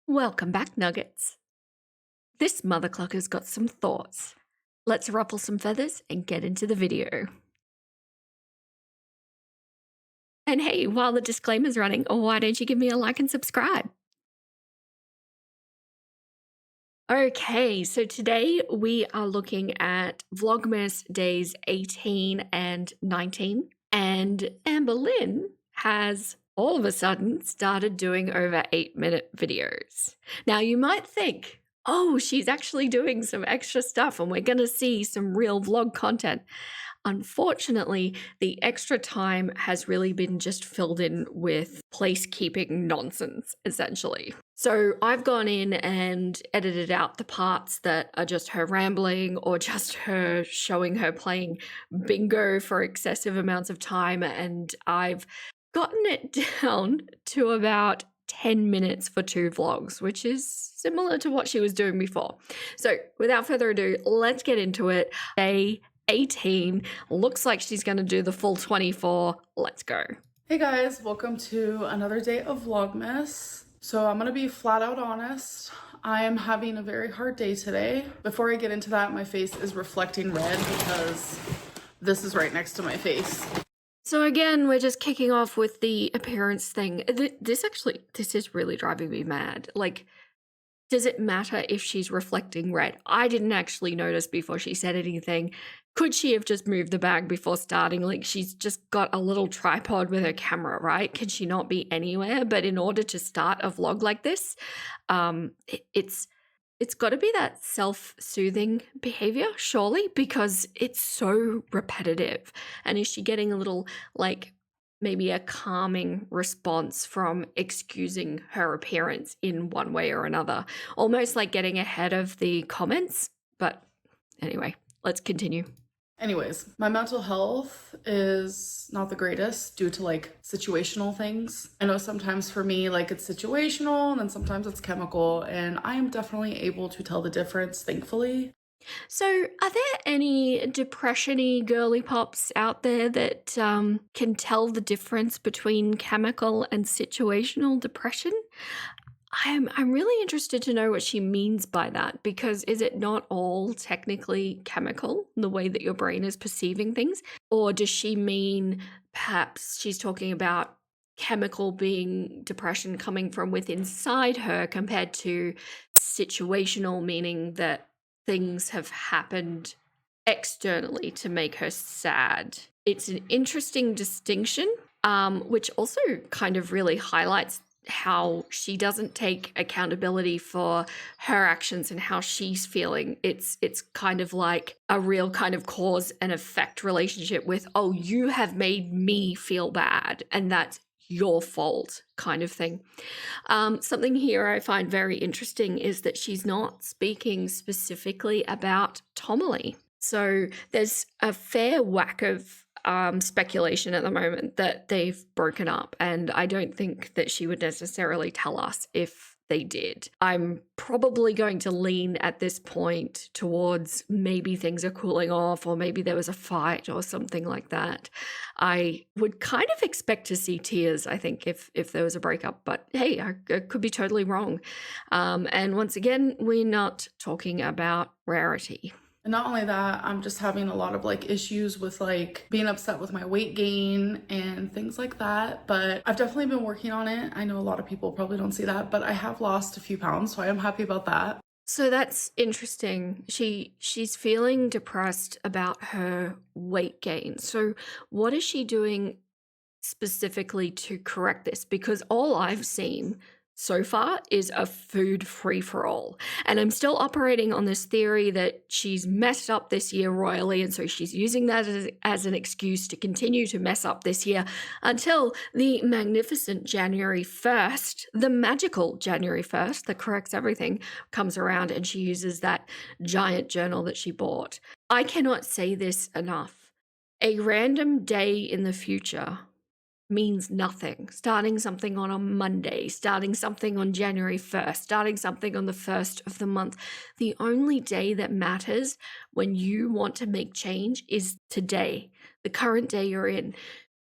Welcome back, Nuggets. This mother clucker's got some thoughts. Let's ruffle some feathers and get into the video. And hey, while the disclaimer's running, why don't you give me a like and subscribe? Okay, so today we are looking at Vlogmas days 18 and 19. And Amberlynn has all of a sudden started doing over 8-minute videos. Now you might think, oh, she's actually doing some extra stuff and we're going to see some real vlog content. Unfortunately, the extra time has really been just filled in with placekeeping nonsense, essentially. So I've gone in and edited out the parts that are just her rambling or just her showing her playing bingo for excessive amounts of time, and I've gotten it down to about 10 minutes for 2 vlogs, which is similar to what she was doing before. So without further ado, let's get into it. Day 18 looks like she's going to do the full 24. Let's go. Hey guys, welcome to another day of Vlogmas. So I'm gonna be flat out honest. I am having a very hard day today. Before I get into that, my face is reflecting red because this is right next to my face. So again, we're just kicking off with the appearance thing. This is really driving me mad. Like, does it matter if she's reflecting red? I didn't actually notice before she said anything. Could she have just moved the bag before starting? Like, she's just got a little tripod with her camera, right? Can she not be anywhere? But in order to start a vlog like this, it's got to be that self-soothing behavior, surely, because it's so repetitive. And is she getting a little, like, maybe a calming response from excusing her appearance in one way or another? Almost like getting ahead of the comments. But anyway, let's continue. Anyways, my mental health is not the greatest due to like situational things. I know sometimes for me, like it's situational and then sometimes it's chemical, and I am definitely able to tell the difference, thankfully. So, are there any depression-y girly pops out there that can tell the difference between chemical and situational depression? I'm really interested to know what she means by that, because is it not all technically chemical, the way that your brain is perceiving things? Or does she mean perhaps she's talking about chemical being depression coming from within inside her compared to situational, meaning that things have happened externally to make her sad? It's an interesting distinction, which also kind of really highlights how she doesn't take accountability for her actions and how she's feeling. It's kind of like a real kind of cause and effect relationship with, oh, you have made me feel bad and that's your fault kind of thing. Something here I find very interesting is that she's not speaking specifically about Tomalee. So there's a fair whack of speculation at the moment that they've broken up, and I don't think that she would necessarily tell us if they did. I'm probably going to lean at this point towards maybe things are cooling off, or maybe there was a fight or something like that. I would kind of expect to see tears, I think, if there was a breakup, but hey, I could be totally wrong. And once again, we're not talking about rarity. And not only that, I'm just having a lot of like issues with like being upset with my weight gain and things like that. But I've definitely been working on it. I know a lot of people probably don't see that, but I have lost a few pounds, so I am happy about that. So that's interesting. She's feeling depressed about her weight gain. So what is she doing specifically to correct this? Because all I've seen so far is a food free-for-all. And I'm still operating on this theory that she's messed up this year royally, and so she's using that as an excuse to continue to mess up this year until the magnificent January 1st, the magical January 1st that corrects everything, comes around and she uses that giant journal that she bought. I cannot say this enough. A random day in the future means nothing. Starting something on a Monday, starting something on January 1st, starting something on the 1st of the month. The only day that matters when you want to make change is today, the current day you're in.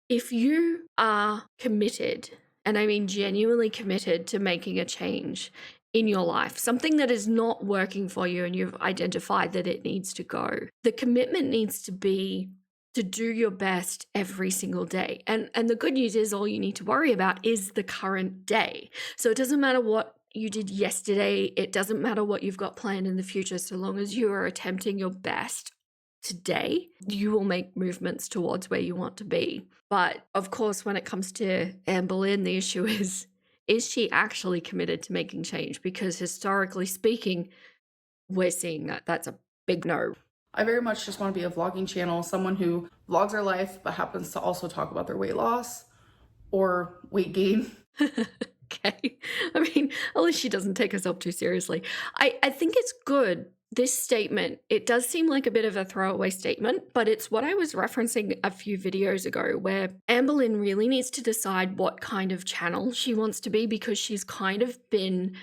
If you are committed, and I mean genuinely committed to making a change, in your life, something that is not working for you and you've identified that it needs to go. The commitment needs to be to do your best every single day. And the good news is all you need to worry about is the current day. So it doesn't matter what you did yesterday, it doesn't matter what you've got planned in the future, so long as you are attempting your best today, you will make movements towards where you want to be. But of course, when it comes to Amberlynn, the issue is she actually committed to making change? Because historically speaking, we're seeing that that's a big no. I very much just want to be a vlogging channel, someone who vlogs their life but happens to also talk about their weight loss or weight gain. Okay. I mean, at least she doesn't take herself too seriously. I think it's good. This statement, it does seem like a bit of a throwaway statement, but it's what I was referencing a few videos ago, where Amberlynn really needs to decide what kind of channel she wants to be, because she's kind of been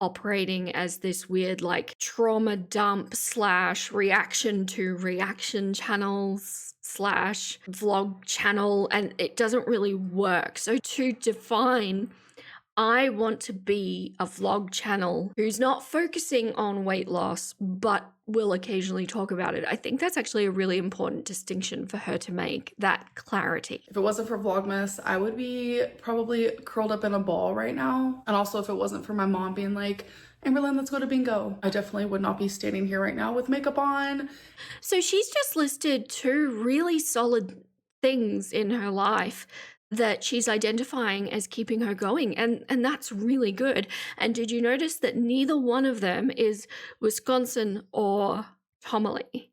operating as this weird like trauma dump slash reaction to reaction channels slash vlog channel, and it doesn't really work. So to define, I want to be a vlog channel who's not focusing on weight loss, but will occasionally talk about it. I think that's actually a really important distinction for her to make, that clarity. If it wasn't for Vlogmas, I would be probably curled up in a ball right now. And also if it wasn't for my mom being like, Amberlynn, let's go to bingo, I definitely would not be standing here right now with makeup on. So she's just listed two really solid things in her life that she's identifying as keeping her going, and that's really good. And did you notice that neither one of them is Wisconsin or Homily?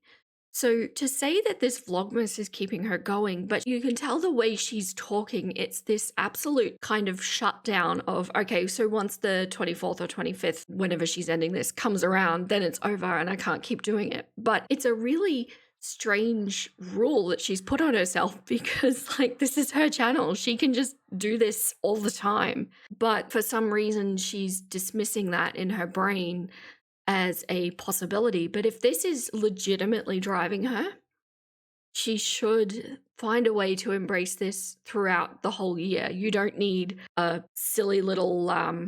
So to say that this Vlogmas is keeping her going, but you can tell the way she's talking, it's this absolute kind of shutdown of, okay, so once the 24th or 25th, whenever she's ending this, comes around, then it's over and I can't keep doing it. But it's a really strange rule that she's put on herself, because like this is her channel, she can just do this all the time, but for some reason she's dismissing that in her brain as a possibility. But if this is legitimately driving her, she should find a way to embrace this throughout the whole year. You don't need a silly little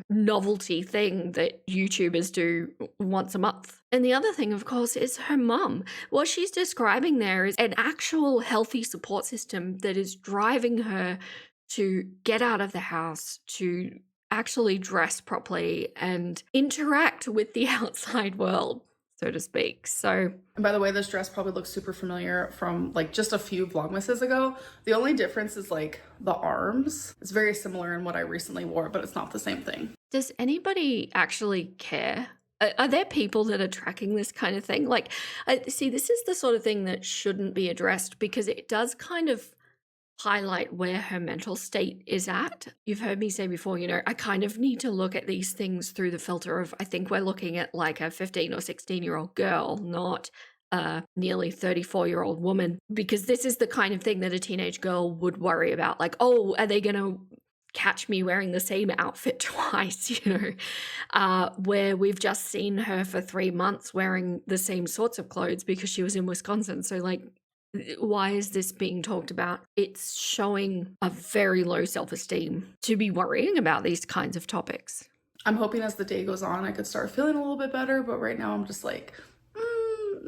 novelty thing that YouTubers do once a month. And the other thing, of course, is her mum. What she's describing there is an actual healthy support system that is driving her to get out of the house, to actually dress properly and interact with the outside world, so to speak. So, and by the way, this dress probably looks super familiar from like just a few Vlogmases ago. The only difference is like the arms. It's very similar in what I recently wore, but it's not the same thing. Does anybody actually care? Are there people that are tracking this kind of thing? Like, see, this is the sort of thing that shouldn't be addressed, because it does kind of highlight where her mental state is at. You've heard me say before, you know, I kind of need to look at these things through the filter of, I think we're looking at like a 15 or 16-year-old girl, not a nearly 34-year-old woman, because this is the kind of thing that a teenage girl would worry about. Like, oh, are they going to catch me wearing the same outfit twice, you know, where we've just seen her for 3 months wearing the same sorts of clothes because she was in Wisconsin. So like, why is this being talked about? It's showing a very low self-esteem to be worrying about these kinds of topics. I'm hoping as the day goes on, I could start feeling a little bit better, but right now I'm just like,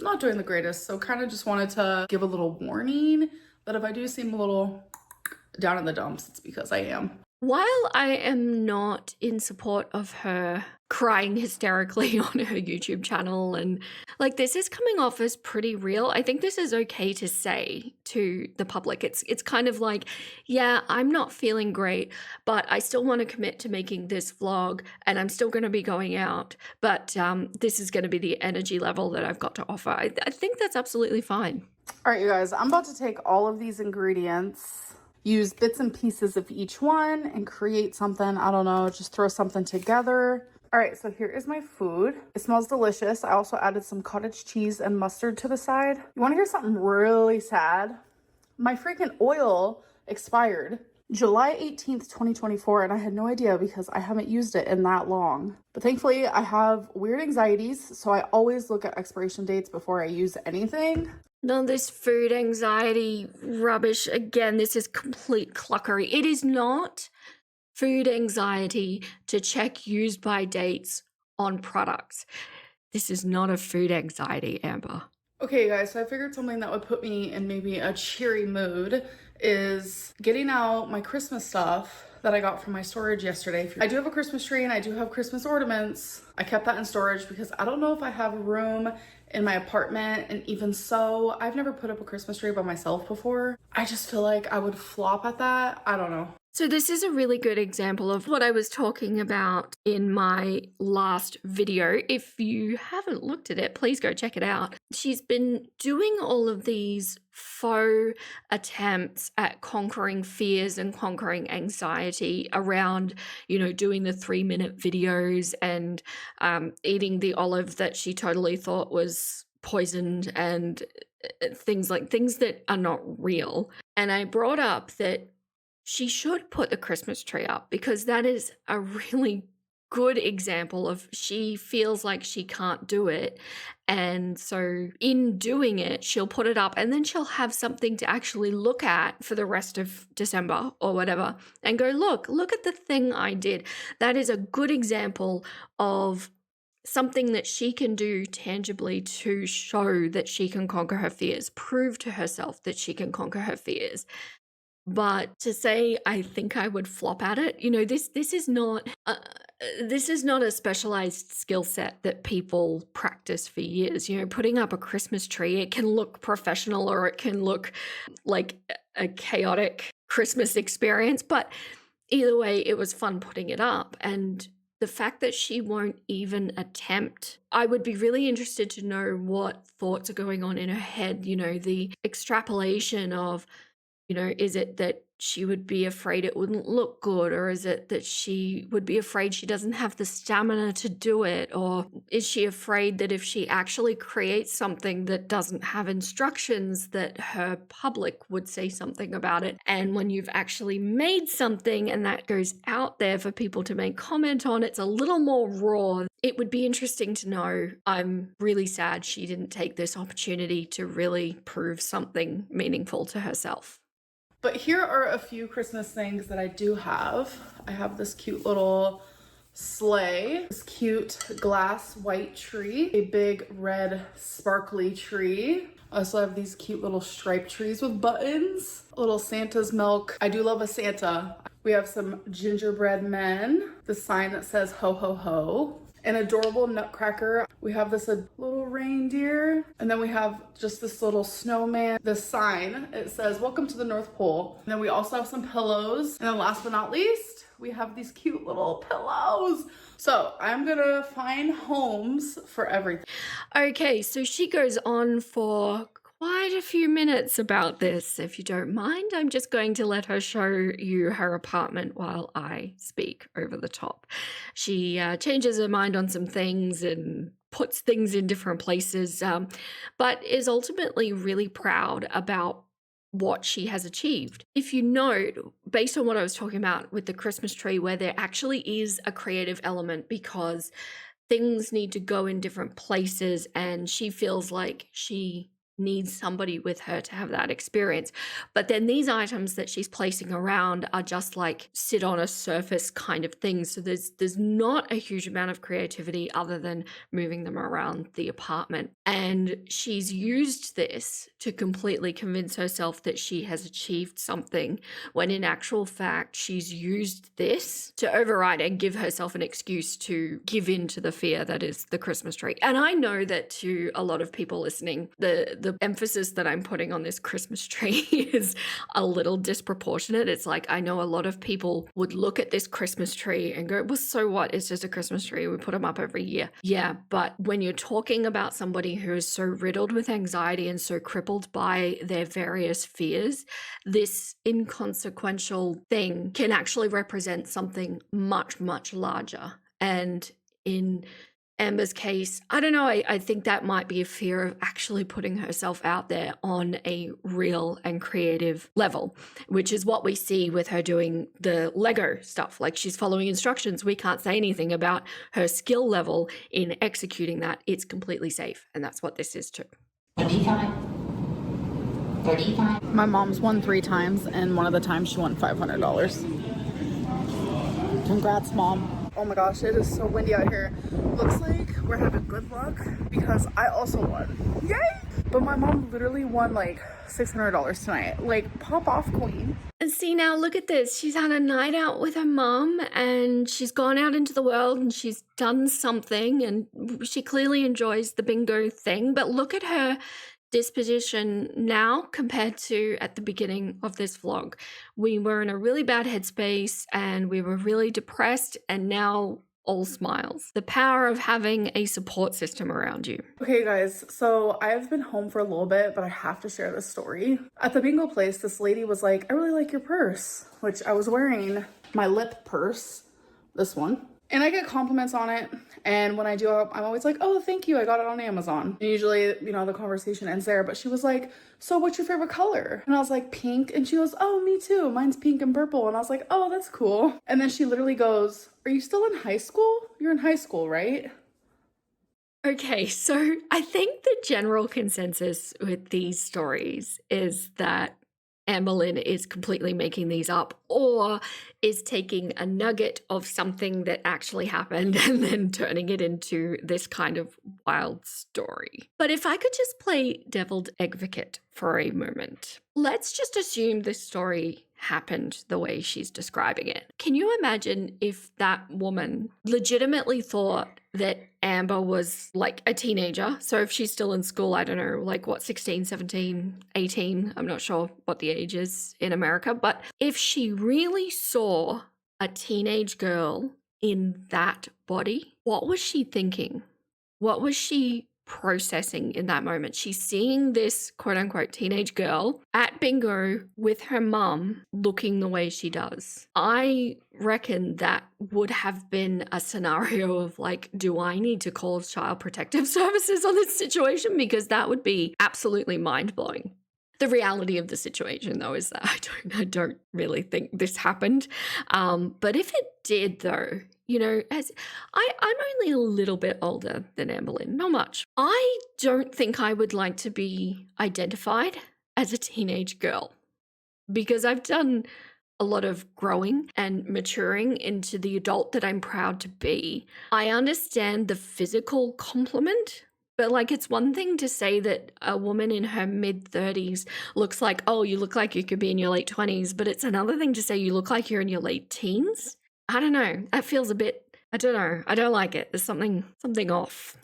not doing the greatest. So kind of just wanted to give a little warning that if I do seem a little down in the dumps, it's because I am. While I am not in support of her crying hysterically on her YouTube channel, and like this is coming off as pretty real, I think this is okay to say to the public. It's kind of like, yeah, I'm not feeling great, but I still want to commit to making this vlog, and I'm still going to be going out, but this is going to be the energy level that I've got to offer. I think that's absolutely fine. All right, you guys, I'm about to take all of these ingredients, use bits and pieces of each one and create something. I don't know, just throw something together. All right, so here is my food. It smells delicious. I also added some cottage cheese and mustard to the side. You want to hear something really sad? My freaking oil expired July 18th, 2024, and I had no idea because I haven't used it in that long. But thankfully, I have weird anxieties, so I always look at expiration dates before I use anything. No, this food anxiety rubbish. Again, this is complete cluckery. It is not food anxiety to check use by dates on products. This is not a food anxiety, Amber. Okay, guys, so I figured something that would put me in maybe a cheery mood is getting out my Christmas stuff that I got from my storage yesterday. I do have a Christmas tree and I do have Christmas ornaments. I kept that in storage because I don't know if I have room in my apartment, and even so, I've never put up a Christmas tree by myself before. I just feel like I would flop at that. I don't know. So this is a really good example of what I was talking about in my last video. If you haven't looked at it, please go check it out. She's been doing all of these faux attempts at conquering fears and conquering anxiety around, doing the 3-minute videos and eating the olive that she totally thought was poisoned and things that are not real. And I brought up that she should put the Christmas tree up because that is a really good example of she feels like she can't do it. And so in doing it, she'll put it up and then she'll have something to actually look at for the rest of December or whatever and go, look at the thing I did. That is a good example of something that she can do tangibly to show that she can conquer her fears, prove to herself that she can conquer her fears. But to say I think I would flop at it, this is not a specialized skill set that people practice for years. Putting up a Christmas tree, it can look professional or it can look like a chaotic Christmas experience, but either way, it was fun putting it up. And the fact that she won't even attempt, I would be really interested to know what thoughts are going on in her head, the extrapolation of, is it that she would be afraid it wouldn't look good? Or is it that she would be afraid she doesn't have the stamina to do it? Or is she afraid that if she actually creates something that doesn't have instructions, that her public would say something about it? And when you've actually made something and that goes out there for people to make comment on, it's a little more raw. It would be interesting to know. I'm really sad she didn't take this opportunity to really prove something meaningful to herself. But here are a few Christmas things that I do have. I have this cute little sleigh, this cute glass white tree, a big red sparkly tree. I also have these cute little striped trees with buttons, a little Santa's milk. I do love a Santa. We have some gingerbread men, the sign that says ho ho ho, an adorable nutcracker. We have this little reindeer, and then we have just this little snowman. The sign, it says welcome to the North Pole. And then we also have some pillows. And then last but not least, we have these cute little pillows. So I'm gonna find homes for everything. Okay, so she goes on for quite a few minutes about this. If you don't mind, I'm just going to let her show you her apartment while I speak over the top. She changes her mind on some things and puts things in different places, but is ultimately really proud about what she has achieved. If you note, based on what I was talking about with the Christmas tree, where there actually is a creative element because things need to go in different places and she feels like she needs somebody with her to have that experience. But then these items that she's placing around are just like sit on a surface kind of things. So there's not a huge amount of creativity other than moving them around the apartment. And she's used this to completely convince herself that she has achieved something, when in actual fact, she's used this to override and give herself an excuse to give in to the fear that is the Christmas tree. And I know that to a lot of people listening, the emphasis that I'm putting on this Christmas tree is a little disproportionate. It's like, I know a lot of people would look at this Christmas tree and go, well, so what? It's just a Christmas tree. We put them up every year. Yeah, but when you're talking about somebody who is so riddled with anxiety and so crippled by their various fears, this inconsequential thing can actually represent something much, much larger. And in Amber's case, I don't know, I think that might be a fear of actually putting herself out there on a real and creative level, which is what we see with her doing the Lego stuff. Like, she's following instructions. We can't say anything about her skill level in executing that. It's completely safe. And that's what this is too. 35. 35. My mom's won 3 times, and one of the times she won $500. Congrats, Mom. Oh my gosh, it is so windy out here. Looks like we're having good luck because I also won. Yay! But my mom literally won like $600 tonight. Like, pop off, queen. And see, now look at this. She's had a night out with her mum and she's gone out into the world and she's done something and she clearly enjoys the bingo thing. But look at her disposition now compared to at the beginning of this vlog. We were in a really bad headspace and we were really depressed, and now all smiles. The power of having a support system around you. Okay guys, so I've been home for a little bit, but I have to share this story. At the bingo place, this lady was like, I really like your purse, which I was wearing my lip purse, this one. And I get compliments on it. And when I do, I'm always like, oh, thank you. I got it on Amazon. And usually, you know, the conversation ends there. But she was like, so what's your favorite color? And I was like, pink. And she goes, oh, me too. Mine's pink and purple. And I was like, oh, that's cool. And then she literally goes, are you still in high school? You're in high school, right? Okay, so I think the general consensus with these stories is that Amberlynn is completely making these up, or is taking a nugget of something that actually happened and then turning it into this kind of wild story. But if I could just play devil's advocate for a moment, let's just assume this story happened the way she's describing it. Can you imagine if that woman legitimately thought that Amber was like a teenager? So if she's still in school, I don't know, like what, 16, 17, 18, I'm not sure what the age is in America, but if she really saw a teenage girl in that body, what was she thinking? What was she processing in that moment? She's seeing this quote unquote teenage girl at bingo with her mum looking the way she does. I reckon that would have been a scenario of like, do I need to call Child Protective Services on this situation? Because that would be absolutely mind-blowing. The reality of the situation, though, is that I don't really think this happened. But if it did, though, you know, as I'm only a little bit older than Amberlynn, not much. I don't think I would like to be identified as a teenage girl, because I've done a lot of growing and maturing into the adult that I'm proud to be. I understand the physical compliment, but like, it's one thing to say that a woman in her mid-30s looks like, oh, you look like you could be in your late 20s, but it's another thing to say you look like you're in your late teens. I don't know. That feels a bit, I don't know. I don't like it. There's something off.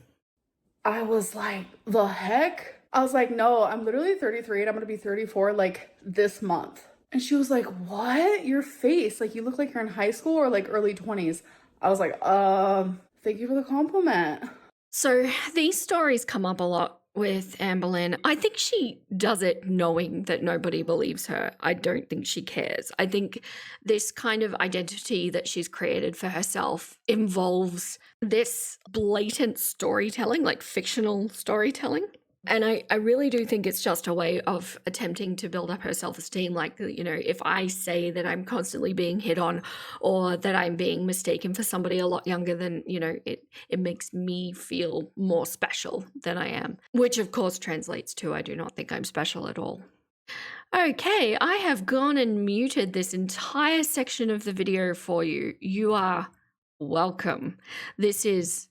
I was like, the heck? I was like, no, I'm literally 33 and I'm gonna be 34 like this month. And she was like, what? Your face, like you look like you're in high school or like early 20s. I was like, thank you for the compliment. So these stories come up a lot with Amberlynn. I think she does it knowing that nobody believes her. I don't think she cares. I think this kind of identity that she's created for herself involves this blatant storytelling, like fictional storytelling. And I really do think it's just a way of attempting to build up her self-esteem. Like, you know, if I say that I'm constantly being hit on or that I'm being mistaken for somebody a lot younger than, you know, it makes me feel more special than I am, which of course translates to I do not think I'm special at all. Okay, I have gone and muted this entire section of the video for you. You are welcome. This is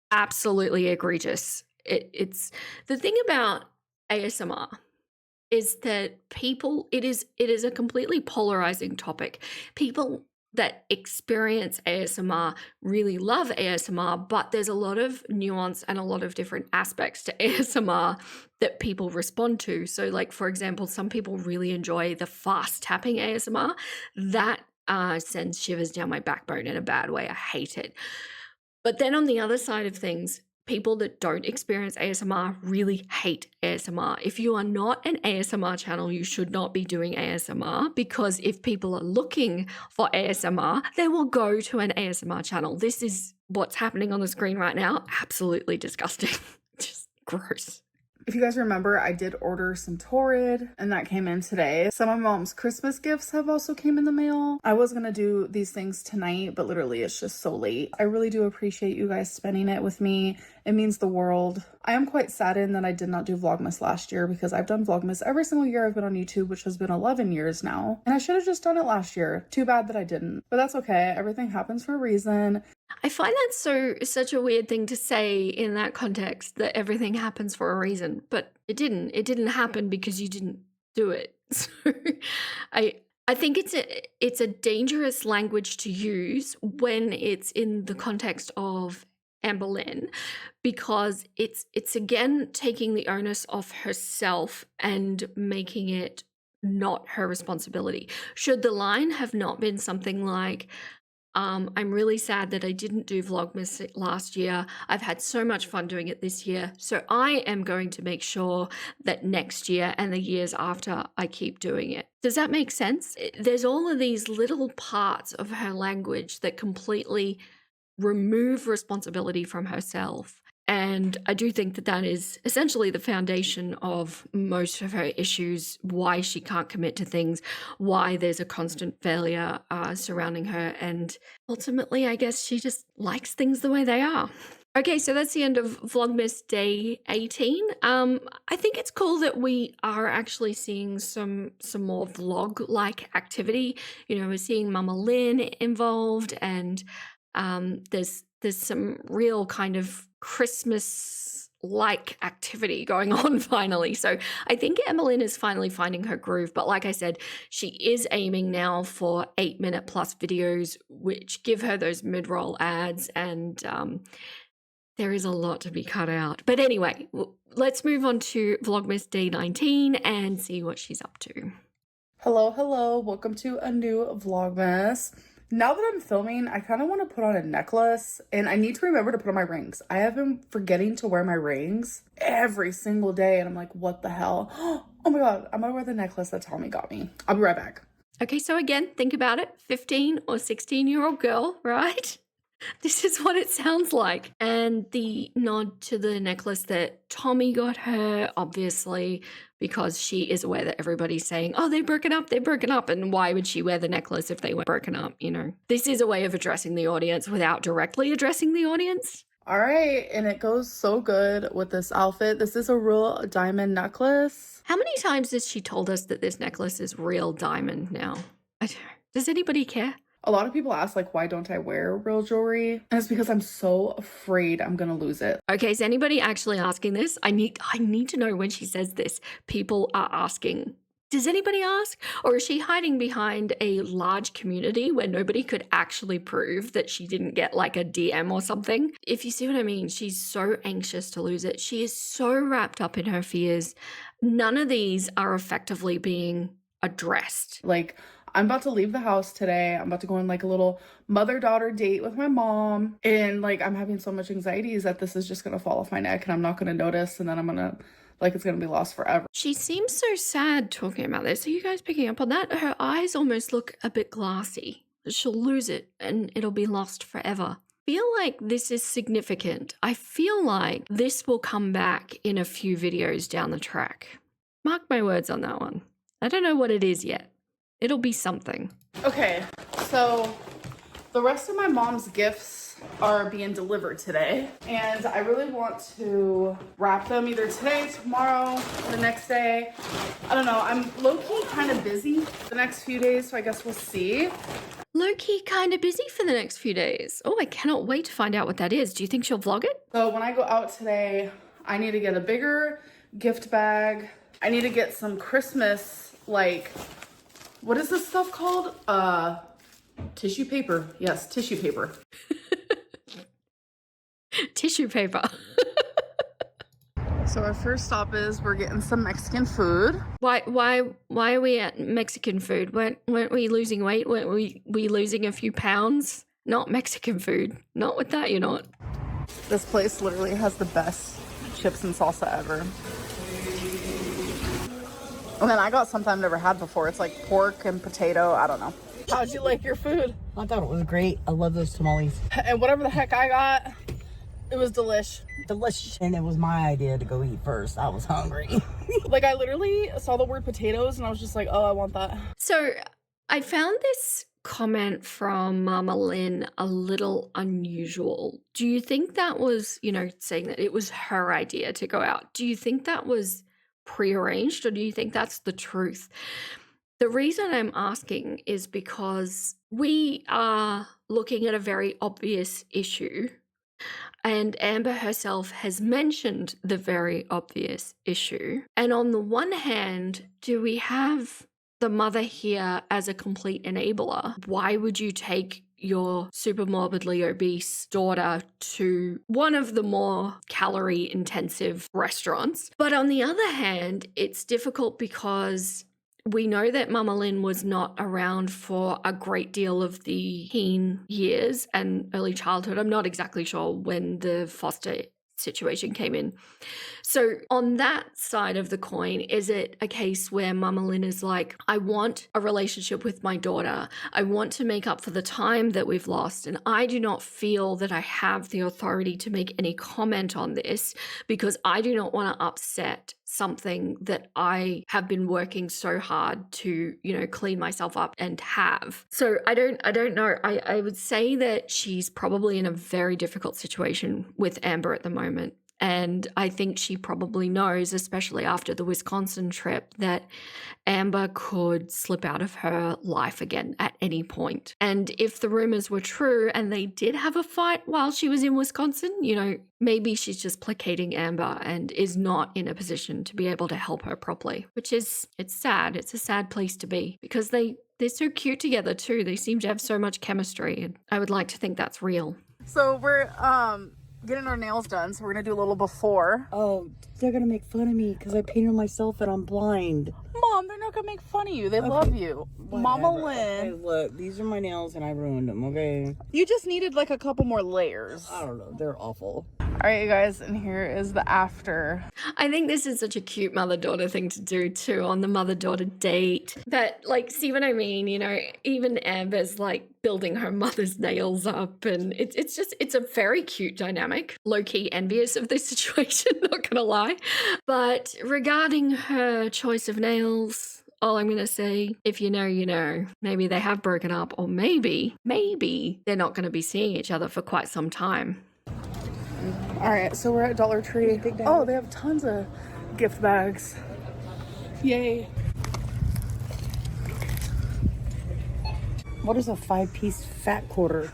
absolutely egregious. It's the thing about ASMR is that it is a completely polarizing topic. People that experience ASMR really love ASMR, but there's a lot of nuance and a lot of different aspects to ASMR that people respond to. So like, for example, some people really enjoy the fast tapping ASMR. That sends shivers down my backbone in a bad way. I hate it. But then on the other side of things, people that don't experience ASMR really hate ASMR. If you are not an ASMR channel, you should not be doing ASMR, because if people are looking for ASMR, they will go to an ASMR channel. This is what's happening on the screen right now. Absolutely disgusting. Just gross. If you guys remember, I did order some Torrid and that came in today. Some of my mom's Christmas gifts have also came in the mail. I was gonna do these things tonight, but literally it's just so late. I really do appreciate you guys spending it with me. It means the world. I am quite saddened that I did not do Vlogmas last year, because I've done Vlogmas every single year I've been on YouTube, which has been 11 years now. And I should have just done it last year. Too bad that I didn't, but that's okay. Everything happens for a reason. I find that such a weird thing to say in that context, that everything happens for a reason, but it didn't. It didn't happen because you didn't do it. So I I think it's a dangerous language to use when it's in the context of Amberlynn, because it's again taking the onus off herself and making it not her responsibility. Should the line have not been something like, I'm really sad that I didn't do Vlogmas last year. I've had so much fun doing it this year. So I am going to make sure that next year and the years after I keep doing it. Does that make sense? There's all of these little parts of her language that completely remove responsibility from herself. And I do think that that is essentially the foundation of most of her issues, why she can't commit to things, why there's a constant failure surrounding her. And ultimately, I guess she just likes things the way they are. Okay, so that's the end of Vlogmas Day 18. I think it's cool that we are actually seeing some more vlog-like activity. You know, we're seeing Mama Lynn involved, and there's some real kind of Christmas-like activity going on finally. So I think Emmeline is finally finding her groove. But like I said, she is aiming now for 8-minute plus videos, which give her those mid-roll ads, and there is a lot to be cut out. But anyway, let's move on to Vlogmas Day 19 and see what she's up to. Hello, hello. Welcome to a new Vlogmas. Now that I'm filming, I kind of want to put on a necklace, and I need to remember to put on my rings. I have been forgetting to wear my rings every single day, and I'm like, what the hell? Oh my God, I'm gonna wear the necklace that Tommy got me. I'll be right back. Okay, so again, think about it. 15 or 16-year-old girl, right? This is what it sounds like. And the nod to the necklace that Tommy got her, obviously, because she is aware that everybody's saying, oh, they're broken up. And why would she wear the necklace if they were broken up? You know, this is a way of addressing the audience without directly addressing the audience. All right, and it goes so good with this outfit. This is a real diamond necklace. How many times has she told us that this necklace is real diamond now? Does anybody care? A lot of people ask, like, why don't I wear real jewelry? And it's because I'm so afraid I'm gonna lose it. Okay, is anybody actually asking this? I need to know when she says this. People are asking. Does anybody ask? Or is she hiding behind a large community where nobody could actually prove that she didn't get like a DM or something? If you see what I mean, she's so anxious to lose it. She is so wrapped up in her fears. None of these are effectively being addressed. Like, I'm about to leave the house today. I'm about to go on like a little mother-daughter date with my mom. And like, I'm having so much anxieties that this is just gonna fall off my neck and I'm not gonna notice, and then I'm gonna, like, it's gonna be lost forever. She seems so sad talking about this. Are you guys picking up on that? Her eyes almost look a bit glassy. She'll lose it and it'll be lost forever. I feel like this is significant. I feel like this will come back in a few videos down the track. Mark my words on that one. I don't know what it is yet. It'll be something. Okay, so the rest of my mom's gifts are being delivered today, and I really want to wrap them either today, tomorrow, or the next day. I don't know. I'm low-key kind of busy the next few days, so I guess we'll see. Low-key kind of busy for the next few days. Oh, I cannot wait to find out what that is. Do you think she'll vlog it? So when I go out today, I need to get a bigger gift bag. I need to get some Christmas, like, what is this stuff called? Tissue paper. Yes, tissue paper. Tissue paper. So our first stop is we're getting some Mexican food. Why are we at Mexican food? Weren't we losing weight? Weren't we losing a few pounds? Not Mexican food. Not with that, you're not. This place literally has the best chips and salsa ever. And then I got something I've never had before. It's like pork and potato. I don't know. How'd you like your food? I thought it was great. I love those tamales. And whatever the heck I got, it was delish. Delicious. And it was my idea to go eat first. I was hungry. Like, I literally saw the word potatoes and I was just like, oh, I want that. So I found this comment from Mama Lynn a little unusual. Do you think that was, saying that it was her idea to go out? Do you think that was prearranged, or do you think that's the truth? The reason I'm asking is because we are looking at a very obvious issue, and Amber herself has mentioned the very obvious issue. And on the one hand, do we have the mother here as a complete enabler? Why would you take your super morbidly obese daughter to one of the more calorie intensive restaurants? But on the other hand, it's difficult because we know that Mama Lynn was not around for a great deal of the teen years and early childhood. I'm not exactly sure when the foster situation came in. So on that side of the coin, is it a case where Mama Lynn is like, I want a relationship with my daughter. I want to make up for the time that we've lost. And I do not feel that I have the authority to make any comment on this because I do not want to upset something that I have been working so hard to, clean myself up and have. So I don't know. I would say that she's probably in a very difficult situation with Amber at the moment. And I think she probably knows, especially after the Wisconsin trip, that Amber could slip out of her life again at any point. And if the rumors were true and they did have a fight while she was in Wisconsin, maybe she's just placating Amber and is not in a position to be able to help her properly, which is, it's sad. It's a sad place to be because they're so cute together too. They seem to have so much chemistry, and I would like to think that's real. So we're getting our nails done, so we're gonna do a little before. Oh, they're gonna make fun of me because I painted myself and I'm blind. Mom, they're not gonna make fun of you. They love you. Mama Lynn. Hey, look, these are my nails and I ruined them, okay? You just needed like a couple more layers. I don't know, they're awful. All right, you guys, and here is the after. I think this is such a cute mother-daughter thing to do too on the mother-daughter date. But see what I mean? Even Amber's like building her mother's nails up, and it's a very cute dynamic. Low-key envious of this situation, not gonna lie. But regarding her choice of nails, all I'm going to say, if you know, you know. Maybe they have broken up, or maybe they're not going to be seeing each other for quite some time. All right, so we're at Dollar Tree. Oh, they have tons of gift bags. Yay. What is a 5-piece fat quarter?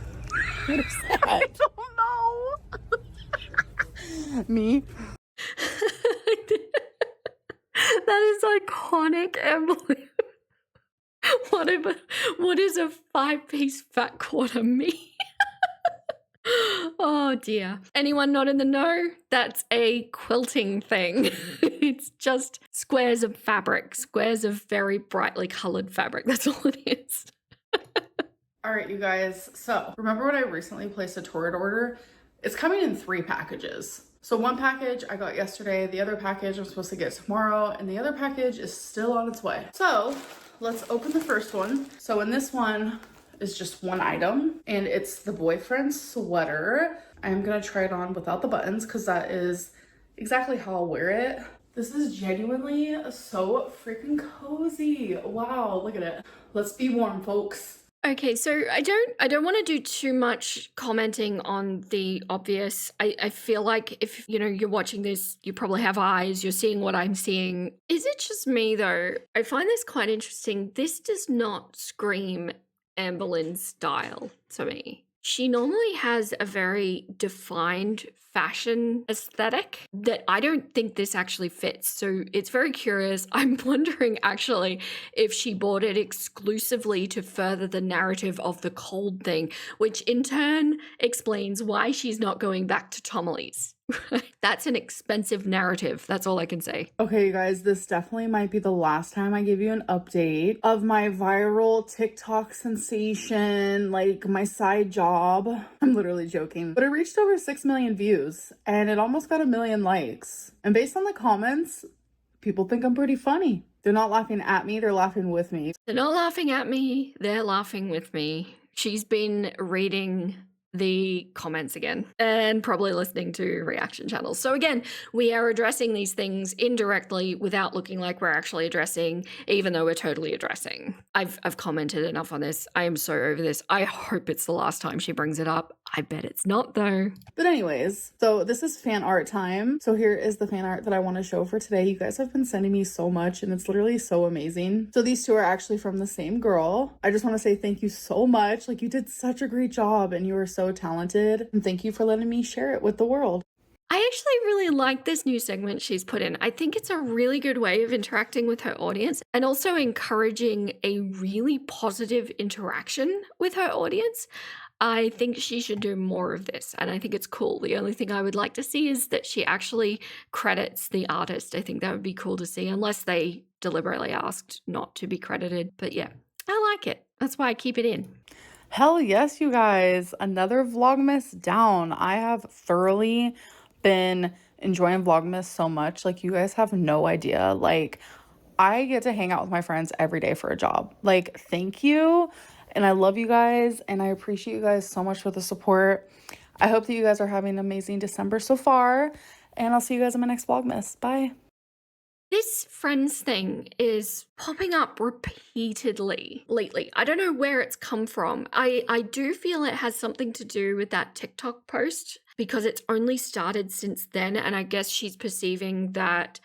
What is that? I don't know. Me? That is iconic, Emily. What is a 5-piece fat quarter mean? Oh dear. Anyone not in the know? That's a quilting thing. It's just squares of fabric, squares of very brightly colored fabric. That's all it is. All right, you guys. So remember when I recently placed a Torrid order? It's coming in 3 packages. So one package I got yesterday, the other package I'm supposed to get tomorrow, and the other package is still on its way. So let's open the first one. So in this one is just one item, and it's the boyfriend sweater. I'm gonna try it on without the buttons because that is exactly how I'll wear it. This is genuinely so freaking cozy. Wow, look at it. Let's be warm, folks. Okay, so I don't want to do too much commenting on the obvious. I feel like if you're watching this, you probably have eyes, you're seeing what I'm seeing. Is it just me though? I find this quite interesting. This does not scream Amberlynn style to me. She normally has a very defined fashion aesthetic that I don't think this actually fits. So it's very curious. I'm wondering actually if she bought it exclusively to further the narrative of the cold thing, which in turn explains why she's not going back to Tommy's. That's an expensive narrative. That's all I can say. Okay, you guys, this definitely might be the last time I give you an update of my viral TikTok sensation, like my side job. I'm literally joking, but it reached over 6 million views and it almost got 1 million likes. And based on the comments, people think I'm pretty funny. They're not laughing at me, they're laughing with me. They're not laughing at me, they're laughing with me. She's been reading the comments again and probably listening to reaction channels. So again, we are addressing these things indirectly without looking like we're actually addressing, even though we're totally addressing. I've commented enough on this. I am so over this. I hope it's the last time she brings it up. I bet it's not though. But anyways, so this is fan art time. So here is the fan art that I want to show for today. You guys have been sending me so much and it's literally so amazing. So these two are actually from the same girl. I just want to say thank you so much. Like, you did such a great job and you are so talented. And thank you for letting me share it with the world. I actually really like this new segment she's put in. I think it's a really good way of interacting with her audience and also encouraging a really positive interaction with her audience. I think she should do more of this, and I think it's cool. The only thing I would like to see is that she actually credits the artist. I think that would be cool to see, unless they deliberately asked not to be credited. But yeah, I like it. That's why I keep it in. Hell yes, you guys. Another Vlogmas down. I have thoroughly been enjoying Vlogmas so much. Like, you guys have no idea. Like, I get to hang out with my friends every day for a job. Like, thank you. And I love you guys. And I appreciate you guys so much for the support. I hope that you guys are having an amazing December so far. And I'll see you guys in my next Vlogmas. Bye. This friends thing is popping up repeatedly lately. I don't know where it's come from. I do feel it has something to do with that TikTok post because it's only started since then. And I guess she's perceiving that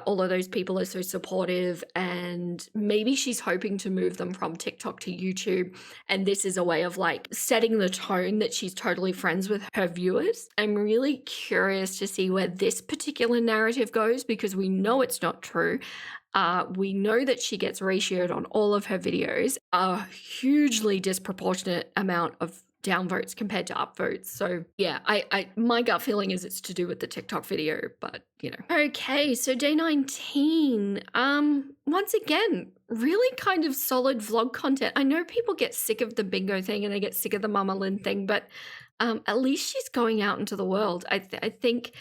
all of those people are so supportive and maybe she's hoping to move them from TikTok to YouTube. And this is a way of like setting the tone that she's totally friends with her viewers. I'm really curious to see where this particular narrative goes because we know it's not true. We know that she gets ratioed on all of her videos, a hugely disproportionate amount of downvotes compared to upvotes. So yeah, my gut feeling is it's to do with the TikTok video, but you know. Okay, so day 19. Once again, really kind of solid vlog content. I know people get sick of the bingo thing and they get sick of the Amberlynn thing, but at least she's going out into the world. I think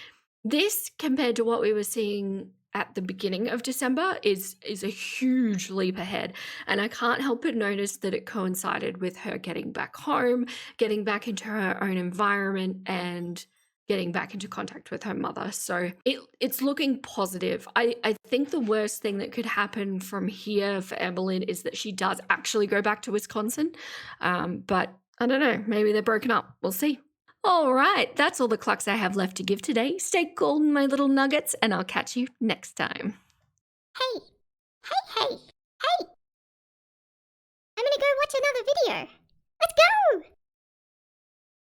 this, compared to what we were seeing at the beginning of December, is a huge leap ahead. And I can't help but notice that it coincided with her getting back home, getting back into her own environment, and getting back into contact with her mother. So it's looking positive. I think the worst thing that could happen from here for Amberlynn is that she does actually go back to Wisconsin. But I don't know, maybe they're broken up. We'll see. All right, that's all the clucks I have left to give today. Stay golden, my little nuggets, and I'll catch you next time. Hey! I'm gonna go watch another video.